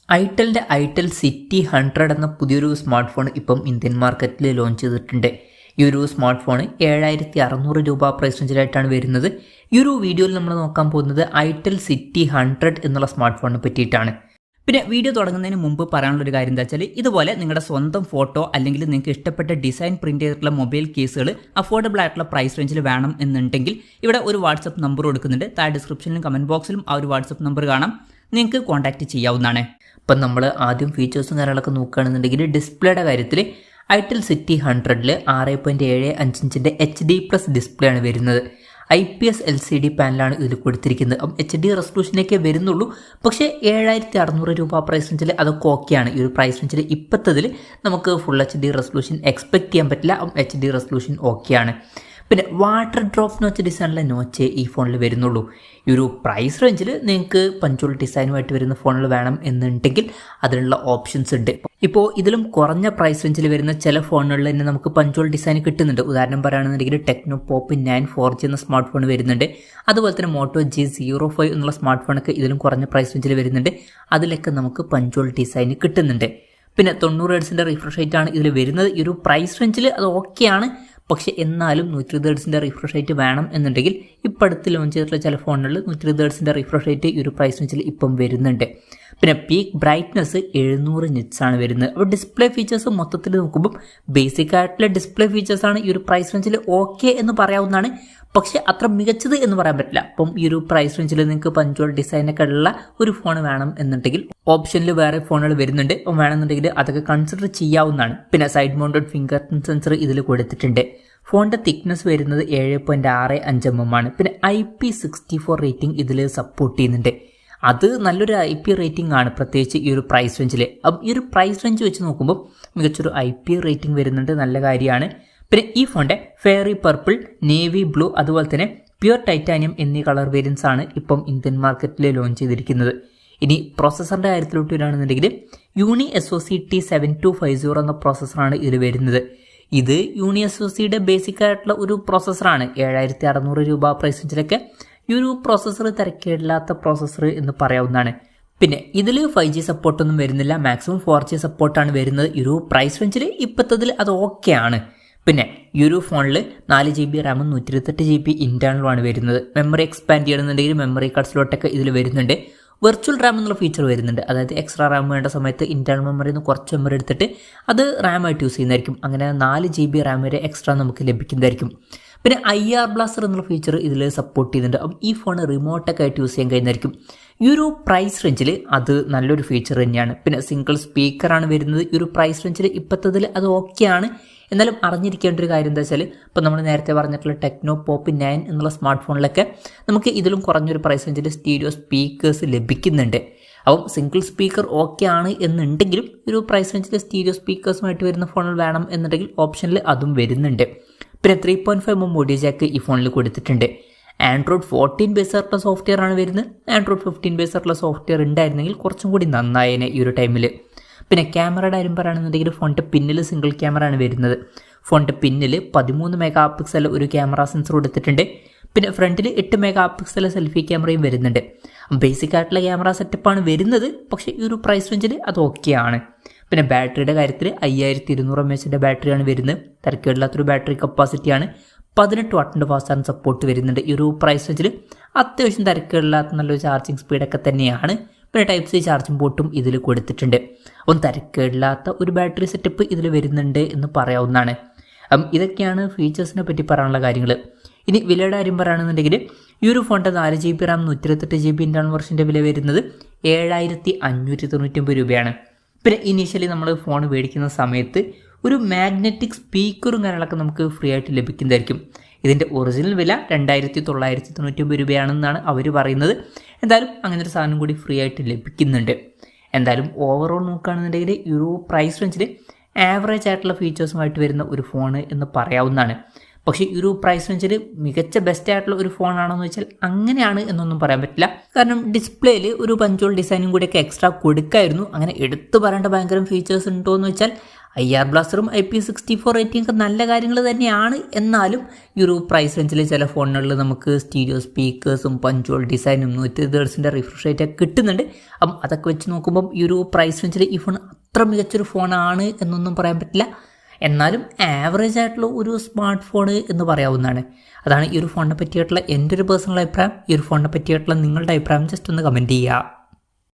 ഐറ്റലിൻ്റെ itel city 100 എന്ന പുതിയൊരു smart phone ഇപ്പം ഇന്ത്യൻ മാർക്കറ്റിൽ ലോഞ്ച് ചെയ്തിട്ടുണ്ട്. ഈ ഒരു സ്മാർട്ട് ഫോൺ 7600 രൂപ പ്രൈസ് റേഞ്ചിലായിട്ടാണ് വരുന്നത്. ഈ ഒരു വീഡിയോയിൽ നമ്മൾ നോക്കാൻ പോകുന്നത് ഐറ്റൽ സിറ്റി 100 എന്നുള്ള സ്മാർട്ട് ഫോണിനെ പറ്റിയിട്ടാണ്. പിന്നെ വീഡിയോ തുടങ്ങുന്നതിന് മുമ്പ് പറയാനുള്ളൊരു കാര്യം എന്താ വെച്ചാൽ, ഇതുപോലെ നിങ്ങളുടെ സ്വന്തം ഫോട്ടോ അല്ലെങ്കിൽ നിങ്ങൾക്ക് ഇഷ്ടപ്പെട്ട ഡിസൈൻ പ്രിന്റ് ചെയ്തിട്ടുള്ള മൊബൈൽ കേസുകൾ അഫോർഡബിൾ ആയിട്ടുള്ള പ്രൈസ് റേഞ്ചിൽ വേണം എന്നുണ്ടെങ്കിൽ ഇവിടെ ഒരു വാട്സപ്പ് നമ്പർ കൊടുക്കുന്നുണ്ട്. താഴെ ഡിസ്ക്രിപ്ഷനിലും കമൻറ്റ് ബോക്സിലും ആ ഒരു വാട്സപ്പ് നമ്പർ കാണാം, നിങ്ങൾക്ക് കോൺടാക്ട് ചെയ്യാവുന്നതാണ്. ഇപ്പം നമ്മൾ ആദ്യം ഫീച്ചേഴ്സും കാര്യങ്ങളൊക്കെ നോക്കുകയാണെന്നുണ്ടെങ്കിൽ ഡിസ്പ്ലേയുടെ കാര്യത്തിൽ ഐറ്റൽ സിറ്റി 100ൽ 6.75 ഇഞ്ചിൻ്റെ HD+ ഡിസ്പ്ലേ ആണ് വരുന്നത്. IPS LCD പാനലാണ് ഇതിൽ കൊടുത്തിരിക്കുന്നത്. അപ്പം HD റെസൊല്യൂഷനൊക്കെ വരുന്നുള്ളൂ. പക്ഷേ 7600 രൂപ പ്രൈസ് റേഞ്ചിൽ അതൊക്കെ ഓക്കെയാണ്. ഈ ഒരു പ്രൈസ് റേഞ്ചിൽ ഇപ്പോഴത്തതിൽ നമുക്ക് ഫുൾ HD റെസൊല്യൂഷൻ എക്സ്പെക്ട് ചെയ്യാൻ പറ്റില്ല. HD റെസൊല്യൂഷൻ ഓക്കെയാണ്. പിന്നെ വാട്ടർ ഡ്രോപ്പ് നോച്ച് ഡിസൈനിലെ നോച്ചേ ഈ ഫോണിൽ വരുന്നുള്ളൂ. ഈ ഒരു പ്രൈസ് റേഞ്ചിൽ നിങ്ങൾക്ക് പഞ്ചോൾ ഡിസൈനുമായിട്ട് വരുന്ന ഫോണിൽ വേണം എന്നുണ്ടെങ്കിൽ അതിനുള്ള ഓപ്ഷൻസ് ഉണ്ട്. ഇപ്പോൾ ഇതിലും കുറഞ്ഞ പ്രൈസ് റേഞ്ചിൽ വരുന്ന ചില ഫോണുകളിൽ തന്നെ നമുക്ക് പഞ്ചോൾ ഡിസൈൻ കിട്ടുന്നുണ്ട്. ഉദാഹരണം പറയുകയാണെന്നുണ്ടെങ്കിൽ ടെക്നോ പോപ്പ് 9 4G എന്ന സ്മാർട്ട് ഫോൺ വരുന്നുണ്ട്. അതുപോലെ തന്നെ മോട്ടോ G05 എന്നുള്ള സ്മാർട്ട് ഫോണൊക്കെ ഇതിലും കുറഞ്ഞ പ്രൈസ് റേഞ്ചിൽ വരുന്നുണ്ട്. അതിലൊക്കെ നമുക്ക് പഞ്ചോൾ ഡിസൈൻ കിട്ടുന്നുണ്ട്. പിന്നെ 90 Hz റിഫ്രഷ് റേറ്റ് ആണ് ഇതിൽ വരുന്നത്. ഈ ഒരു പ്രൈസ് റേഞ്ചിൽ അത് ഓക്കെയാണ്. പക്ഷേ എന്നാലും 120 Hz റിഫ്രഷ് റേറ്റ് വേണം എന്നുണ്ടെങ്കിൽ ഇപ്പം അടുത്ത് ലോഞ്ച് ചെയ്തിട്ടുള്ള ചില ഫോണുകളിൽ 120 Hz റിഫ്രഷ് റേറ്റ് ഈ ഒരു പ്രൈസ് റേഞ്ചിൽ ഇപ്പം വരുന്നുണ്ട്. പിന്നെ പീക്ക് ബ്രൈറ്റ്നസ് 700 nits ആണ് വരുന്നത്. അപ്പോൾ ഡിസ്പ്ലേ ഫീച്ചേഴ്സ് മൊത്തത്തിൽ നോക്കുമ്പോൾ ബേസിക് ആയിട്ടുള്ള ഡിസ്പ്ലേ ഫീച്ചേഴ്സാണ് ഈ ഒരു പ്രൈസ് റേഞ്ചിൽ ഓക്കെ എന്ന് പറയാവുന്നതാണ്. പക്ഷേ അത്ര മികച്ചത് എന്ന് പറയാൻ പറ്റില്ല. അപ്പം ഈ ഒരു പ്രൈസ് റേഞ്ചിൽ നിങ്ങൾക്ക് പഞ്ചോൾ ഡിസൈനൊക്കെ ഉള്ള ഒരു ഫോൺ വേണം എന്നുണ്ടെങ്കിൽ ഓപ്ഷനിൽ വേറെ ഫോണുകൾ വരുന്നുണ്ട്. അപ്പം വേണമെന്നുണ്ടെങ്കിൽ അതൊക്കെ കൺസിഡർ ചെയ്യാവുന്നതാണ്. പിന്നെ side mounted finger print sensor ഇതിൽ കൊടുത്തിട്ടുണ്ട്. ഫോണിൻ്റെ തിക്നെസ് വരുന്നത് 7.65 mm ആണ്. പിന്നെ IP64 റേറ്റിംഗ് ഇതിൽ സപ്പോർട്ട് ചെയ്യുന്നുണ്ട്. അത് നല്ലൊരു IP റേറ്റിംഗ് ആണ്, പ്രത്യേകിച്ച് ഈ ഒരു പ്രൈസ് റേഞ്ചിൽ. അപ്പം ഈ ഒരു പ്രൈസ് റേഞ്ച് വെച്ച് നോക്കുമ്പോൾ മികച്ചൊരു IP റേറ്റിംഗ് വരുന്നുണ്ട്, നല്ല കാര്യമാണ്. പിന്നെ ഈ ഫോണിൻ്റെ ഫെയറി പർപ്പിൾ, നേവി ബ്ലൂ, അതുപോലെ തന്നെ പ്യുർ ടൈറ്റാനിയം എന്നീ കളർ വേരിയൻസ് ആണ് ഇപ്പം ഇന്ത്യൻ മാർക്കറ്റിൽ ലോഞ്ച് ചെയ്തിരിക്കുന്നത്. ഇനി പ്രോസസ്സറിൻ്റെ കാര്യത്തിലോട്ട് വരികയാണെന്നുണ്ടെങ്കിൽ യൂണി SoC T7250 എന്ന പ്രോസസ്സറാണ് ഇതിൽ വരുന്നത്. ഇത് യൂണി SoCയുടെ ബേസിക് ആയിട്ടുള്ള ഒരു പ്രോസസ്സറാണ്. 7600 രൂപ പ്രൈസ് റേഞ്ചിലൊക്കെ ഈ ഒരു പ്രോസസ്സർ തിരക്കേടില്ലാത്ത പ്രോസസ്സർ എന്ന് പറയാവുന്നതാണ്. പിന്നെ ഇതിൽ 5G സപ്പോർട്ടൊന്നും വരുന്നില്ല, മാക്സിമം 4G സപ്പോർട്ടാണ് വരുന്നത്. ഈ ഒരു പ്രൈസ് റേഞ്ചിൽ ഇപ്പോഴത്തതിൽ അത് ഓക്കെയാണ്. പിന്നെ ഈ ഒരു ഫോണിൽ 4GB RAM 128GB ഇൻറ്റേർണലുമാണ് വരുന്നത്. മെമ്മറി എക്സ്പാൻഡ് ചെയ്യണമെന്നുണ്ടെങ്കിൽ മെമ്മറി കാർഡ് സ്ലോട്ടൊക്കെ ഇതിൽ വരുന്നുണ്ട്. വെർച്വൽ റാം എന്നുള്ള ഫീച്ചർ വരുന്നുണ്ട്. അതായത് എക്സ്ട്രാ റാം വേണ്ട സമയത്ത് ഇൻറ്റേർണൽ മെമ്മറിയിൽ നിന്ന് കുറച്ച് മെമ്മറി എടുത്തിട്ട് അത് റാമായിട്ട് യൂസ് ചെയ്യുന്നതായിരിക്കും. അങ്ങനെ 4GB RAM വരെ എക്സ്ട്രാ നമുക്ക് ലഭിക്കുന്നതായിരിക്കും. പിന്നെ IR ബ്ലാസ്റ്റർ എന്നുള്ള ഫീച്ചർ ഇതിൽ സപ്പോർട്ട് ചെയ്യുന്നുണ്ട്. അപ്പം ഈ ഫോൺ റിമോട്ടൊക്കെ ആയിട്ട് യൂസ് ചെയ്യാൻ കഴിയുന്നതായിരിക്കും. ഈ ഒരു പ്രൈസ് റേഞ്ചിൽ അത് നല്ലൊരു ഫീച്ചർ തന്നെയാണ്. പിന്നെ സിംഗിൾ സ്പീക്കറാണ് വരുന്നത്. ഈ ഒരു പ്രൈസ് റേഞ്ചിൽ ഇപ്പോഴത്തതിൽ അത് ഓക്കെയാണ്. എന്നാലും അറിഞ്ഞിരിക്കേണ്ട ഒരു കാര്യം എന്താ വെച്ചാൽ, ഇപ്പോൾ നമ്മൾ നേരത്തെ പറഞ്ഞിട്ടുള്ള ടെക്നോ പോപ്പ് 9 എന്നുള്ള സ്മാർട്ട് ഫോണിലൊക്കെ നമുക്ക് ഇതിലും കുറഞ്ഞൊരു പ്രൈസ് റേഞ്ചിൽ സ്റ്റീരിയോ സ്പീക്കേഴ്സ് ലഭിക്കുന്നുണ്ട്. അപ്പം സിംഗിൾ സ്പീക്കർ ഓക്കെ ആണ് എന്നുണ്ടെങ്കിലും ഒരു പ്രൈസ് റേഞ്ചിൽ സ്റ്റീരിയോ സ്പീക്കേഴ്സുമായിട്ട് വരുന്ന ഫോണിൽ വേണം എന്നുണ്ടെങ്കിൽ ഓപ്ഷനിൽ അതും വരുന്നുണ്ട്. പിന്നെ 3.5 mm ഓഡിയോ ജാക്ക് ഈ ഫോണിൽ കൊടുത്തിട്ടുണ്ട്. ആൻഡ്രോയിഡ് 14 ബേസ് ആയിട്ടുള്ള സോഫ്റ്റ്വെയർ ആണ് വരുന്നത്. ആൻഡ്രോയിഡ് 15 ബേസ് ആയിട്ടുള്ള സോഫ്റ്റ്വെയർ ഉണ്ടായിരുന്നെങ്കിൽ കുറച്ചും കൂടി നന്നായേനെ ഈ ഒരു ടൈമിൽ. പിന്നെ ക്യാമറയുടെ കാര്യം പറയുകയാണെന്നുണ്ടെങ്കിൽ ഫോണിൻ്റെ പിന്നിൽ സിംഗിൾ ക്യാമറ ആണ് വരുന്നത്. ഫോണിൻ്റെ പിന്നിൽ 13 MP ഒരു ക്യാമറ സെൻസർ കൊടുത്തിട്ടുണ്ട്. പിന്നെ ഫ്രണ്ടിൽ 8 MP സെൽഫി ക്യാമറയും വരുന്നുണ്ട്. ബേസിക് ആയിട്ടുള്ള ക്യാമറ സെറ്റപ്പാണ് വരുന്നത്. പക്ഷേ ഈ ഒരു പ്രൈസ് റേഞ്ചിൽ അത് ഓക്കെയാണ്. പിന്നെ ബാറ്ററിയുടെ കാര്യത്തിൽ 5200 mAh ബാറ്ററിയാണ് വരുന്നത്. തിരക്കേടില്ലാത്തൊരു ബാറ്ററി കപ്പാസിറ്റിയാണ്. 18 വാട്ടിൻ്റെ ഫാസ്റ്റ് ചാർജ് സപ്പോർട്ട് വരുന്നുണ്ട്. ഈ ഒരു പ്രൈസ് റേഞ്ചിൽ അത്യാവശ്യം തിരക്കേടില്ലാത്ത നല്ലൊരു ചാർജിങ് സ്പീഡൊക്കെ തന്നെയാണ്. പിന്നെ Type-C ചാർജിങ് പോർട്ടും ഇതിൽ കൊടുത്തിട്ടുണ്ട്. അപ്പം തിരക്കേടില്ലാത്ത ഒരു ബാറ്ററി സെറ്റപ്പ് ഇതിൽ വരുന്നുണ്ട് എന്ന് പറയാവുന്നതാണ്. ഇതൊക്കെയാണ് ഫീച്ചേഴ്സിനെ പറ്റി പറയാനുള്ള കാര്യങ്ങൾ. ഇനി വിലയുടെ കാര്യം പറയുകയാണെന്നുണ്ടെങ്കിൽ ഈ ഒരു ഫോണിൻ്റെ 4GB RAM 128GB ഇൻറ്റേർണൽ വെർഷൻ്റെ വില വരുന്നത് 7599 രൂപയാണ്. പിന്നെ ഇനീഷ്യലി നമ്മൾ ഫോൺ മേടിക്കുന്ന സമയത്ത് ഒരു മാഗ്നറ്റിക് സ്പീക്കറും കാര്യങ്ങളൊക്കെ നമുക്ക് ഫ്രീ ആയിട്ട് ലഭിക്കുന്നതായിരിക്കും. ഇതിൻ്റെ ഒറിജിനൽ വില 2999 രൂപയാണെന്നാണ് അവർ പറയുന്നത്. എന്തായാലും അങ്ങനെ ഒരു സാധനം കൂടി ഫ്രീ ആയിട്ട് ലഭിക്കുന്നുണ്ട്. എന്തായാലും ഓവറോൾ നോക്കുകയാണെന്നുണ്ടെങ്കിൽ ഈ ഒരു പ്രൈസ് റേഞ്ചിൽ ആവറേജ് ആയിട്ടുള്ള ഫീച്ചേഴ്സുമായിട്ട് വരുന്ന ഒരു ഫോണ് എന്ന് പറയാവുന്നതാണ്. പക്ഷേ ഈ ഒരു പ്രൈസ് റേഞ്ചിൽ മികച്ച ബെസ്റ്റ് ആയിട്ടുള്ള ഒരു ഫോണാണെന്ന് വെച്ചാൽ അങ്ങനെയാണ് എന്നൊന്നും പറയാൻ പറ്റില്ല. കാരണം ഡിസ്പ്ലേയിൽ ഒരു പഞ്ചോൾ ഡിസൈനും കൂടിയൊക്കെ എക്സ്ട്രാ കൊടുക്കായിരുന്നു. അങ്ങനെ എടുത്തു പറയേണ്ട ഭയങ്കര ഫീച്ചേഴ്സ് ഉണ്ടോ എന്ന് വെച്ചാൽ IR ബ്ലാസ്റ്ററും IP64 റേറ്റിംഗ് ഒക്കെ നല്ല കാര്യങ്ങൾ തന്നെയാണ്. എന്നാലും ഈ ഒരു പ്രൈസ് റേഞ്ചിൽ ചില ഫോണുകളിൽ നമുക്ക് സ്റ്റീരിയോ സ്പീക്കേഴ്സും പഞ്ച്വൽ ഡിസൈനും 120 ഹെർട്സിൻ്റെ റിഫ്രഷ് റേറ്റ് ഒക്കെ കിട്ടുന്നുണ്ട്. അപ്പം അതൊക്കെ വെച്ച് നോക്കുമ്പം ഈ ഒരു പ്രൈസ് റേഞ്ചിൽ ഈ ഫോൺ അത്ര മികച്ചൊരു ഫോണാണ് എന്നൊന്നും പറയാൻ പറ്റില്ല. എന്നാലും ആവറേജ് ആയിട്ടുള്ള ഒരു സ്മാർട്ട് ഫോൺ എന്ന് പറയാവുന്നതാണ്. അതാണ് ഈ ഒരു ഫോണിനെ പറ്റിയിട്ടുള്ള എൻ്റെ ഒരു പേഴ്സണൽ അഭിപ്രായം. ഈ ഒരു ഫോണിനെ പറ്റിയിട്ടുള്ള നിങ്ങളുടെ അഭിപ്രായം ജസ്റ്റ് ഒന്ന് കമൻറ്റ് ചെയ്യുക.